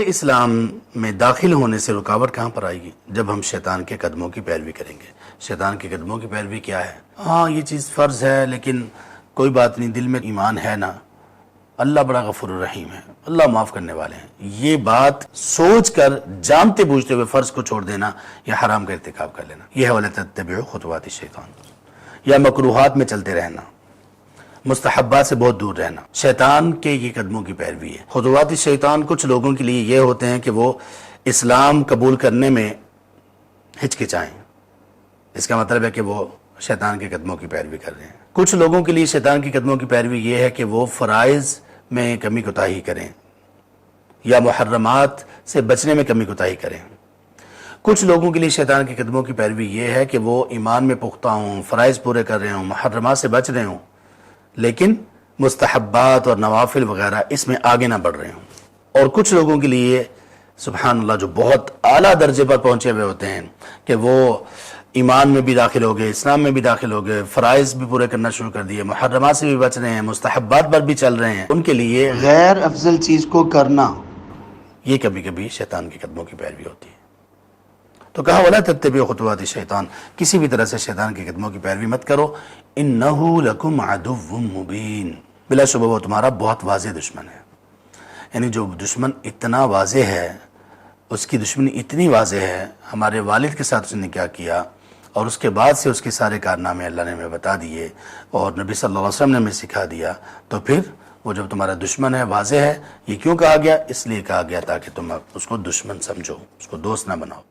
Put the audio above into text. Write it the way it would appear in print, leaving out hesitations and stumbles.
اسلام میں داخل ہونے سے رکاوٹ کہاں پر آئے گی؟ جب ہم شیطان کے قدموں کی پیروی کریں گے۔ شیطان کے قدموں کی پیروی کیا ہے؟ ہاں یہ چیز فرض ہے، لیکن کوئی بات نہیں، دل میں ایمان ہے نا، اللہ بڑا غفور الرحیم ہے، اللہ معاف کرنے والے ہیں، یہ بات سوچ کر جانتے بوجھتے ہوئے فرض کو چھوڑ دینا یا حرام کا ارتکاب کر لینا، یہ ہے وَلَا تَتَّبِعُوا خُطُوَاتِ الشَّيْطَانِ، یا مکروہات میں چلتے رہنا، مستحبات سے بہت دور رہنا، شیطان کے یہ قدموں کی پیروی ہے۔ خطوات الشیطان کچھ لوگوں کے لیے یہ ہوتے ہیں کہ وہ اسلام قبول کرنے میں ہچکچائیں، اس کا مطلب ہے کہ وہ شیطان کے قدموں کی پیروی کر رہے ہیں۔ کچھ لوگوں کے لیے شیطان کی قدموں کی پیروی یہ ہے کہ وہ فرائض میں کمی کوتاہی کریں یا محرمات سے بچنے میں کمی کوتاہی کریں۔ کچھ لوگوں کے لیے شیطان کے قدموں کی پیروی یہ ہے کہ وہ ایمان میں پختہ ہوں، فرائض پورے کر رہے ہوں، محرمات سے بچ رہے ہوں، لیکن مستحبات اور نوافل وغیرہ اس میں آگے نہ بڑھ رہے ہوں۔ اور کچھ لوگوں کے لیے سبحان اللہ جو بہت اعلیٰ درجے پر پہنچے ہوئے ہوتے ہیں کہ وہ ایمان میں بھی داخل ہو گئے، اسلام میں بھی داخل ہو گئے، فرائض بھی پورے کرنا شروع کر دیے، محرمات سے بھی بچ رہے ہیں، مستحبات پر بھی چل رہے ہیں، ان کے لیے غیر افضل چیز کو کرنا یہ کبھی کبھی شیطان کے قدموں کی پیروی ہوتی ہے۔ تو کہا وَلَا تَتَّبِعُوا خُطُوَاتِ الشَّيْطَانِ، کسی بھی طرح سے شیطان کے قدموں کی پیروی مت کرو، إِنَّهُ لَكُمْ عَدُوٌّ مُبِينٌ، بلا شبہ وہ تمہارا بہت واضح دشمن ہے۔ یعنی جو دشمن اتنا واضح ہے، اس کی دشمنی اتنی واضح ہے، ہمارے والد کے ساتھ اس نے کیا کیا اور اس کے بعد سے اس کے سارے کارنامے اللہ نے ہمیں بتا دیے اور نبی صلی اللہ علیہ وسلم نے ہمیں سکھا دیا، تو پھر وہ جب تمہارا دشمن ہے، واضح ہے، یہ کیوں کہا گیا؟ اس لیے کہا گیا تاکہ تم اس کو دشمن سمجھو، اس کو دوست نہ بناؤ۔